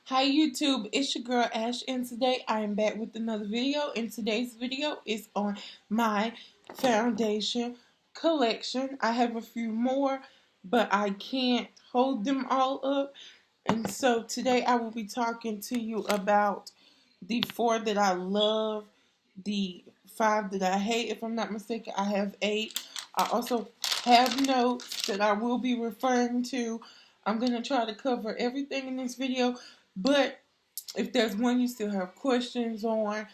Hi YouTube, it's your girl Ash, and today I am back with another video. And today's video is on my foundation collection. I have a few more, but I can't hold them all up. And so today I will be talking to you about the 4 that I love, the 5 that I hate. If I'm not mistaken, I have 8. I also have notes that I will be referring to. I'm going to try to cover everything in this video, but if there's one you still have questions on,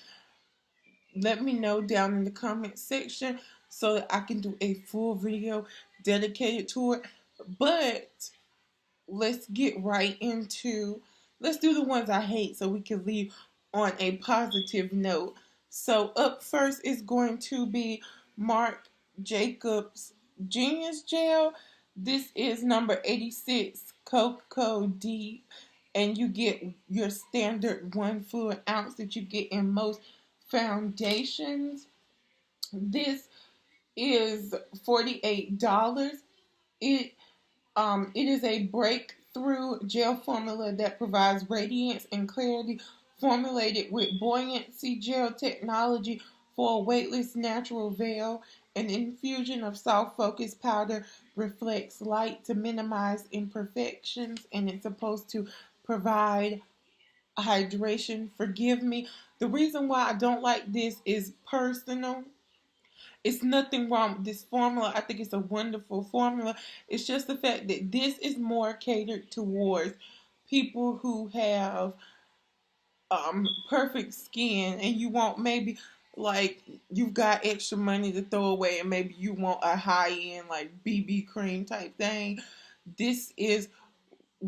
let me know down in the comment section so that I can do a full video dedicated to it. But let's get right into, let's do the ones I hate so we can leave on a positive note. So up first is going to be Marc Jacobs Genius Gel. This is number 86, Cocoa Deep, and you get your standard 1 fluid ounce that you get in most foundations. This is $48. It it is a breakthrough gel formula that provides radiance and clarity, formulated with buoyancy gel technology for a weightless natural veil. An infusion of soft focus powder reflects light to minimize imperfections, and it's supposed to provide hydration. Forgive me. The reason why I don't like this is personal. It's nothing wrong with this formula. I think it's a wonderful formula. It's just the fact that this is more catered towards people who have perfect skin, and you want maybe like you've got extra money to throw away, and maybe you want a high end like BB cream type thing. This is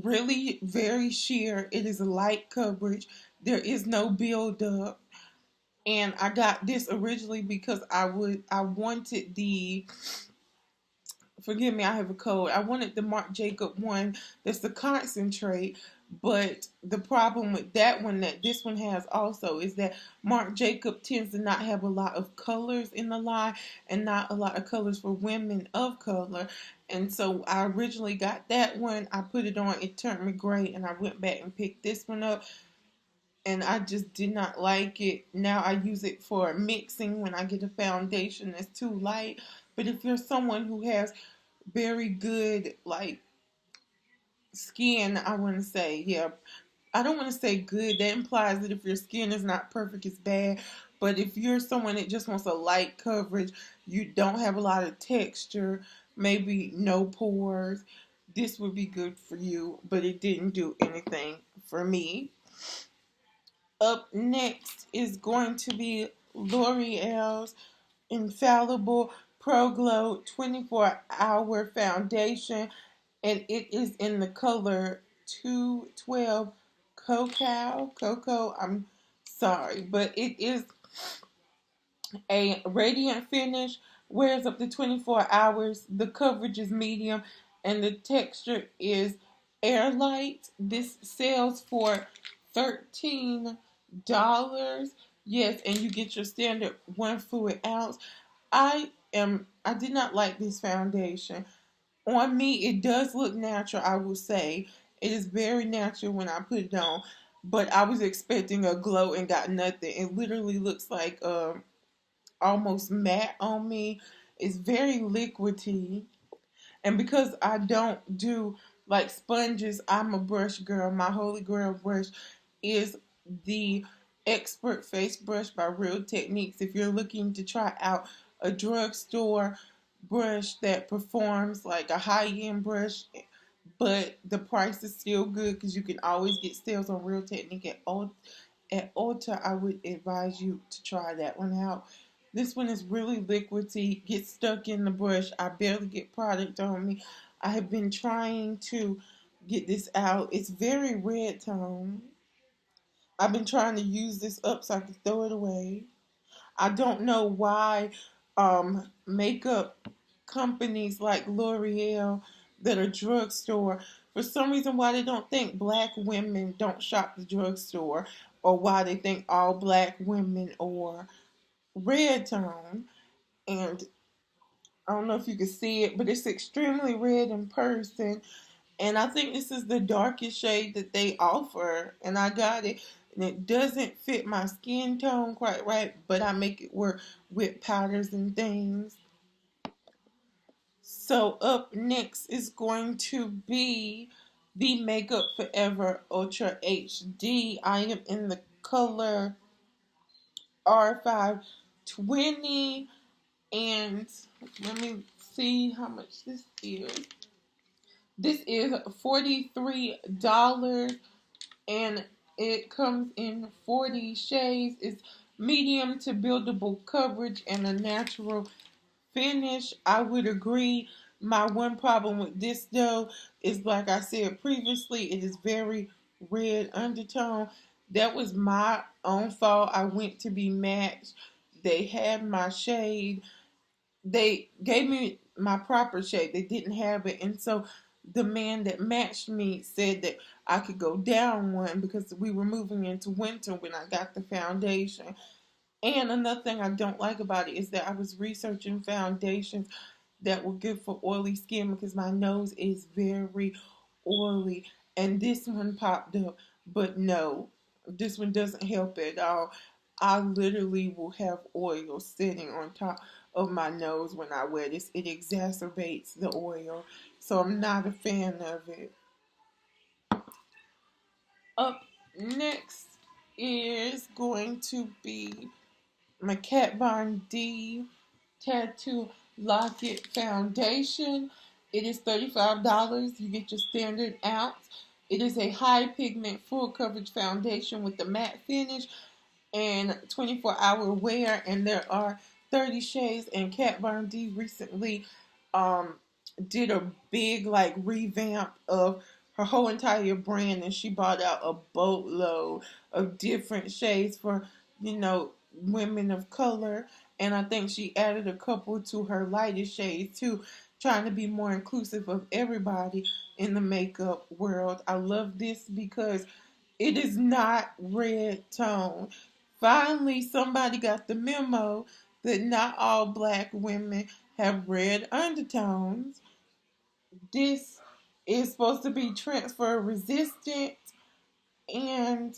really very sheer. It is a light coverage. There is no buildup. And I got this originally because I wanted the, forgive me, I have a cold. I wanted the Marc Jacob one that's the concentrate, but the problem with that one that this one has also is that Marc Jacob tends to not have a lot of colors in the line, and not a lot of colors for women of color. And so I originally got that one. I put it on, it turned me gray, and I went back and picked this one up, and I just did not like it. Now I use it for mixing when I get a foundation that's too light. But if you're someone who has very good like skin, I want to say, yeah, I don't want to say good. That implies that if your skin is not perfect, it's bad. But if you're someone that just wants a light coverage, you don't have a lot of texture, maybe no pores, this would be good for you. But it didn't do anything for me. Up next is going to be L'Oreal's Infallible Pro Glow 24-Hour Foundation, and it is in the color 212 Cocoa. I'm sorry, but it is a radiant finish, wears up to 24 hours. The coverage is medium, and the texture is airlight. This sells for $13. Yes, and you get your standard 1 fluid ounce. I did not like this foundation. On me, it does look natural, I will say. It is very natural when I put it on. But I was expecting a glow and got nothing. It literally looks like almost matte on me. It's very liquidy. And because I don't do like sponges, I'm a brush girl. My holy grail brush is the Expert Face Brush by Real Techniques. If you're looking to try out a drugstore brush that performs like a high-end brush, but the price is still good because you can always get sales on Real Technique at Ulta, I would advise you to try that one out. This one is really liquidy, gets stuck in the brush. I barely get product on me. I have been trying to get this out. It's very red tone. I've been trying to use this up so I can throw it away. I don't know why makeup companies like L'Oreal that are drugstore, for some reason why they don't think black women don't shop the drugstore, or why they think all black women are red tone. And I don't know if you can see it, but it's extremely red in person. And I think this is the darkest shade that they offer. And I got it. And it doesn't fit my skin tone quite right, but I make it work with powders and things. So up next is going to be the Makeup Forever Ultra HD. I am in the color R520. And let me see how much this is. This is $43 and it comes in 40 shades. It's medium to buildable coverage and a natural finish. I would agree. My one problem with this though is, like I said previously, it is very red undertone. That was my own fault. I went to be matched. They had my shade. They gave me my proper shade. They didn't have it. And so the man that matched me said that I could go down one because we were moving into winter when I got the foundation. And another thing I don't like about it is that I was researching foundations that were good for oily skin because my nose is very oily. And this one popped up, but no, this one doesn't help at all. I literally will have oil sitting on top of my nose when I wear this. It exacerbates the oil, so I'm not a fan of it. Up next is going to be my Kat Von D Tattoo Locket Foundation. It is $35. You get your standard ounce. It is a high pigment full coverage foundation with a matte finish and 24-hour wear, and there are 30 shades. And Kat Von D recently um, did a big like revamp of her whole entire brand, and she brought out a boatload of different shades for, you know, women of color. And I think she added a couple to her lightest shades too, trying to be more inclusive of everybody in the makeup world. I love this because it is not red tone. Finally, somebody got the memo that not all black women have red undertones. This is supposed to be transfer resistant, and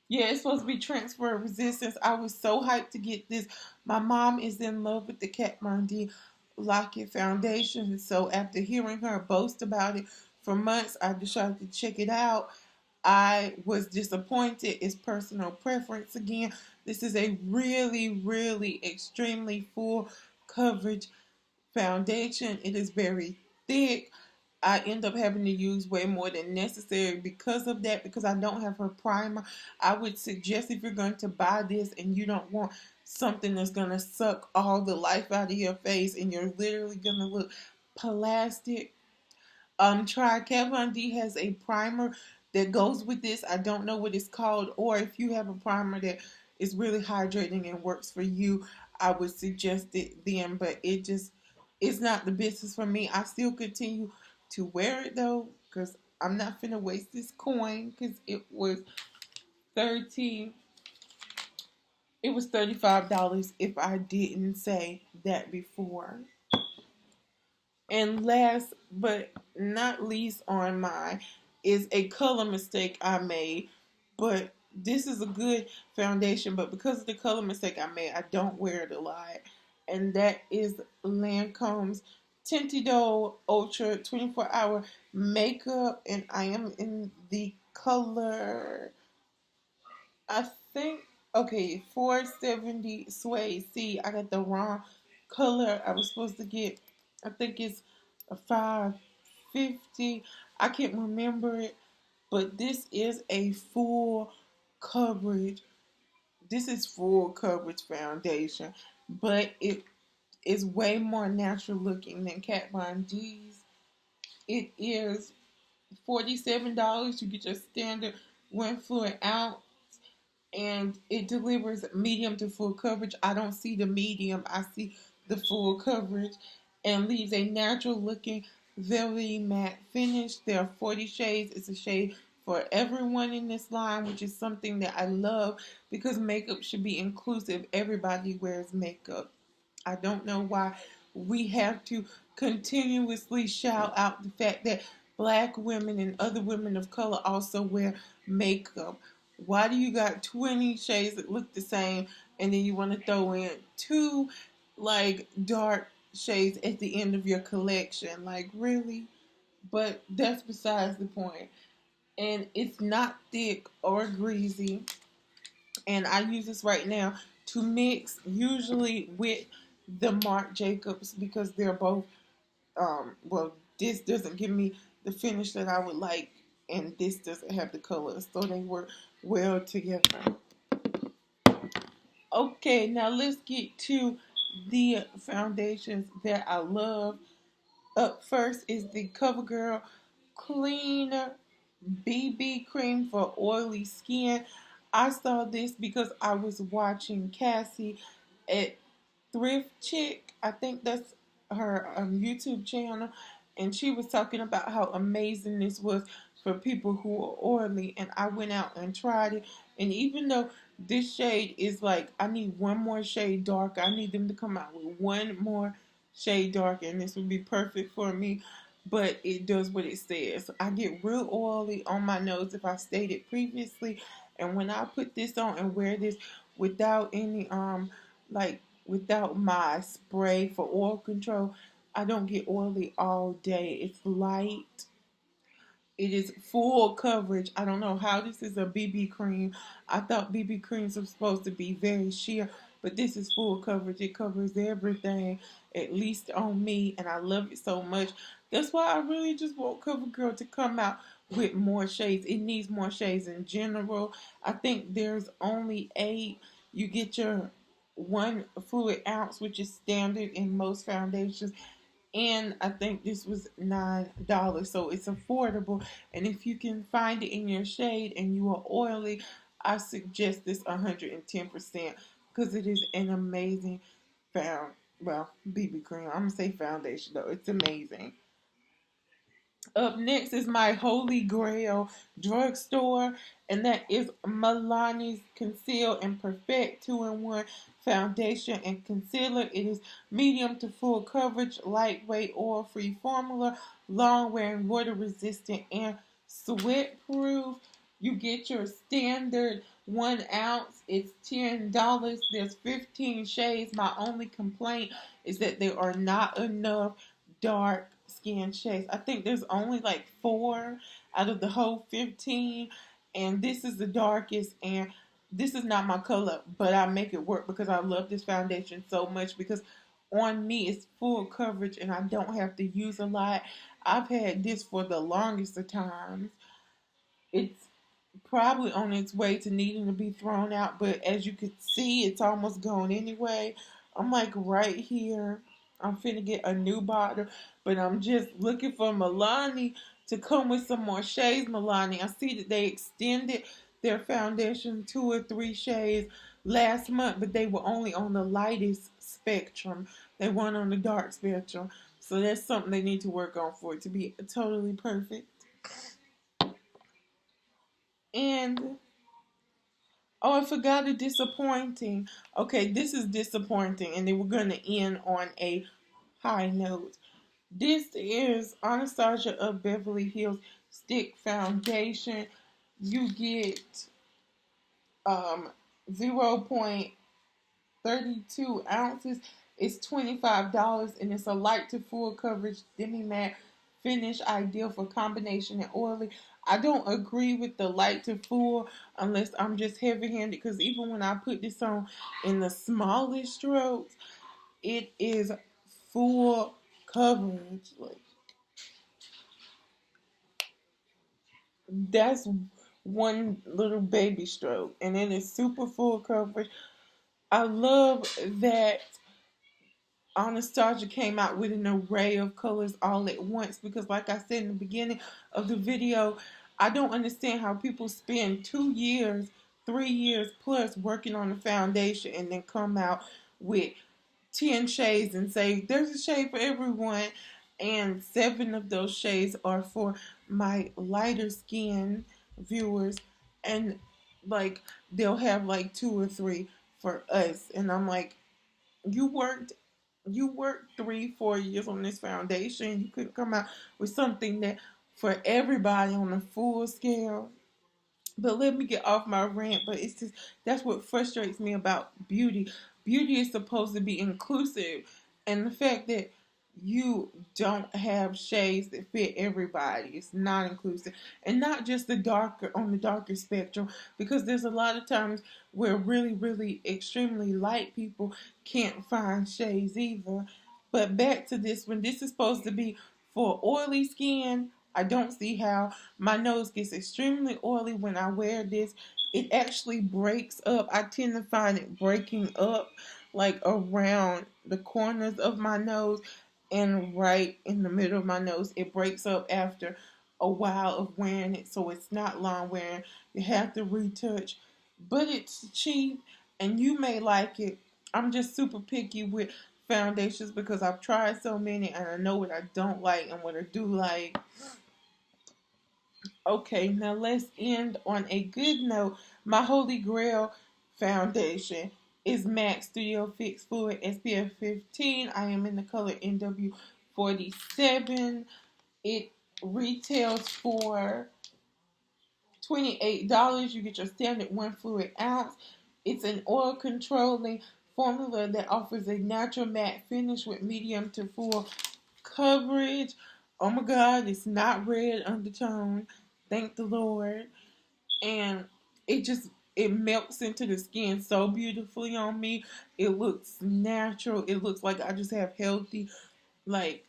yeah, it's supposed to be transfer resistance. I was so hyped to get this. My mom is in love with the Kat Von D Locket Foundation, so after hearing her boast about it for months, I decided to check it out. I was disappointed. It's personal preference again. This is a really, really extremely full coverage foundation. It is very thick. I end up having to use way more than necessary because of that, because I don't have her primer. I would suggest, if you're going to buy this and you don't want something that's going to suck all the life out of your face and you're literally going to look plastic, try Kat Von D has a primer that goes with this. I don't know what it's called, or if you have a primer that is really hydrating and works for you, I would suggest it then. But it just, it's not the business for me. I still continue to wear it though, because I'm not finna waste this coin, because it was 30 it was $35 if I didn't say that before. And last but not least on mine is a color mistake I made. But this is a good foundation, but because of the color mistake I made, I don't wear it a lot. And that is Lancome's Tintido Ultra 24-hour makeup. And I am in the color, I think, okay, 470 suede. See, I got the wrong color. I was supposed to get, I think it's a 550. I can't remember it, but this is a full coverage. This is full coverage foundation, but it is way more natural looking than Kat Von D's. It is $47. You get your standard one fluid ounce, and it delivers medium to full coverage. I don't see the medium, I see the full coverage, and leaves a natural looking velvety matte finish. There are 40 shades. It's a shade for everyone in this line, which is something that I love because makeup should be inclusive. Everybody wears makeup. I don't know why we have to continuously shout out the fact that black women and other women of color also wear makeup. Why do you got 20 shades that look the same and then you want to throw in two like dark shades at the end of your collection? Like, really? But that's besides the point. And it's not thick or greasy. And I use this right now to mix usually with the Marc Jacobs because they're both well, this doesn't give me the finish that I would like, and this doesn't have the colors, so they work well together. Okay, now let's get to the foundations that I love. Up first is the CoverGirl Clean BB Cream for oily skin. I saw this because I was watching Cassie at Thrift Chick. I think that's her YouTube channel, and she was talking about how amazing this was for people who are oily. And I went out and tried it, and even though this shade is like, I need one more shade darker. I need them to come out with one more shade darker, and this would be perfect for me. But it does what it says. I get real oily on my nose, if I stated previously, and when I put this on and wear this without any like without my spray for oil control, I don't get oily all day. It's light. It is full coverage. I don't know how this is a BB cream. I thought BB creams were supposed to be very sheer, but this is full coverage. It covers everything, at least on me, and I love it so much. That's why I really just want CoverGirl to come out with more shades. It needs more shades in general. I think there's only 8. You get your 1 fluid ounce, which is standard in most foundations, and I think this was $9, so it's affordable. And if you can find it in your shade and you are oily, I suggest this 110% because it is an amazing found well BB cream. I'm gonna say foundation though. It's amazing. Up next is my holy grail drugstore, and that is Milani's Conceal and Perfect 2-in-1 foundation and concealer. It is medium to full coverage, lightweight, oil-free formula, long-wearing, water-resistant, and sweat-proof. You get your standard 1 ounce. It's $10. There's 15 shades. My only complaint is that there are not enough dark skin shades. I think there's only like 4 out of the whole 15, and this is the darkest, and this is not my color, but I make it work because I love this foundation so much because on me it's full coverage and I don't have to use a lot. I've had this for the longest of times. It's probably on its way to needing to be thrown out, but as you can see, it's almost gone anyway. I'm like right here. I'm finna get a new bottle, but I'm just looking for Milani to come with some more shades. Milani, I see that they extended their foundation 2 or 3 shades last month, but they were only on the lightest spectrum. They weren't on the dark spectrum. So that's something they need to work on for it to be totally perfect. And oh, I forgot a disappointing. Okay, this is disappointing, and then we're gonna end on a high note. This is Anastasia of Beverly Hills Stick Foundation. You get 0.32 ounces. It's $25, and it's a light to full coverage demi matte finish, ideal for combination and oily. I don't agree with the light to full unless I'm just heavy handed, because even when I put this on in the smallest strokes, it is full coverage. Like, that's one little baby stroke, and it is super full coverage. I love that Anastasia came out with an array of colors all at once because, like I said in the beginning of the video, I don't understand how people spend 2 years, 3 years plus working on the foundation and then come out with 10 shades and say there's a shade for everyone, and 7 of those shades are for my lighter skin viewers, and like they'll have like 2 or 3 for us, and I'm like, you worked you worked 3, 4 years on this foundation. You could come out with something that for everybody on a full scale. But let me get off my rant. But it's just that's what frustrates me about beauty. Beauty is supposed to be inclusive, and the fact that you don't have shades that fit everybody, it's not inclusive, and not just the darker on the darker spectrum. Because there's a lot of times where really, really extremely light people can't find shades either. But back to this one. This is supposed to be for oily skin. I don't see how my nose gets extremely oily when I wear this. It actually breaks up. I tend to find it breaking up like around the corners of my nose and right in the middle of my nose. It breaks up after a while of wearing it, so it's not long wearing. You have to retouch, but it's cheap and you may like it. I'm just super picky with foundations because I've tried so many and I know what I don't like and what I do like. Okay, now let's end on a good note. My Holy Grail foundation is MAC Studio Fix Fluid SPF 15. I am in the color NW47. It retails for $28. You get your standard 1 fluid ounce. It's an oil controlling formula that offers a natural matte finish with medium to full coverage. Oh my God, it's not red undertone. Thank the Lord. And it melts into the skin so beautifully on me. It looks natural. It looks like I just have healthy, like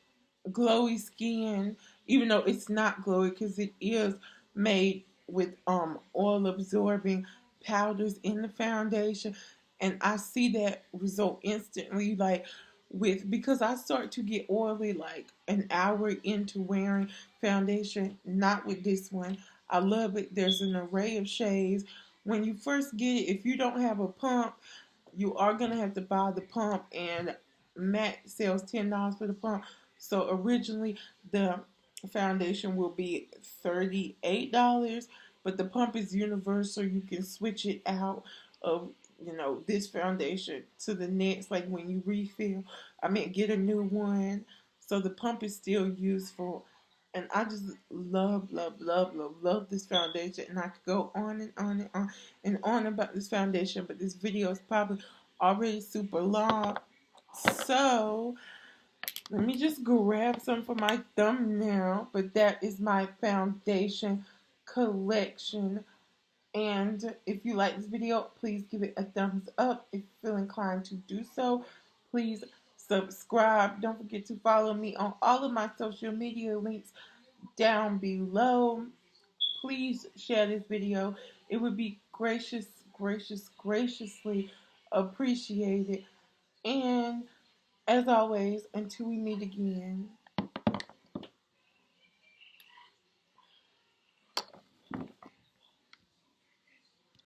glowy skin, even though it's not glowy because it is made with oil absorbing powders in the foundation, and I see that result instantly, like with because I start to get oily like an hour into wearing foundation. Not with this one. I love it. There's an array of shades. When you first get it, if you don't have a pump, you are gonna have to buy the pump, and MAC sells $10 for the pump. So originally the foundation will be $38, but the pump is universal. You can switch it out of this foundation to the next, like when you refill. I mean, get a new one. So the pump is still useful. And I just love, love, love, love, love this foundation. And I could go on and on and on and on about this foundation, but this video is probably already super long. So let me just grab some for my thumbnail. But that is my foundation collection. And if you like this video, please give it a thumbs up. If you feel inclined to do so, please subscribe. Don't forget to follow me on all of my social media links down below. Please share this video. It would be graciously appreciated. And as always, until we meet again.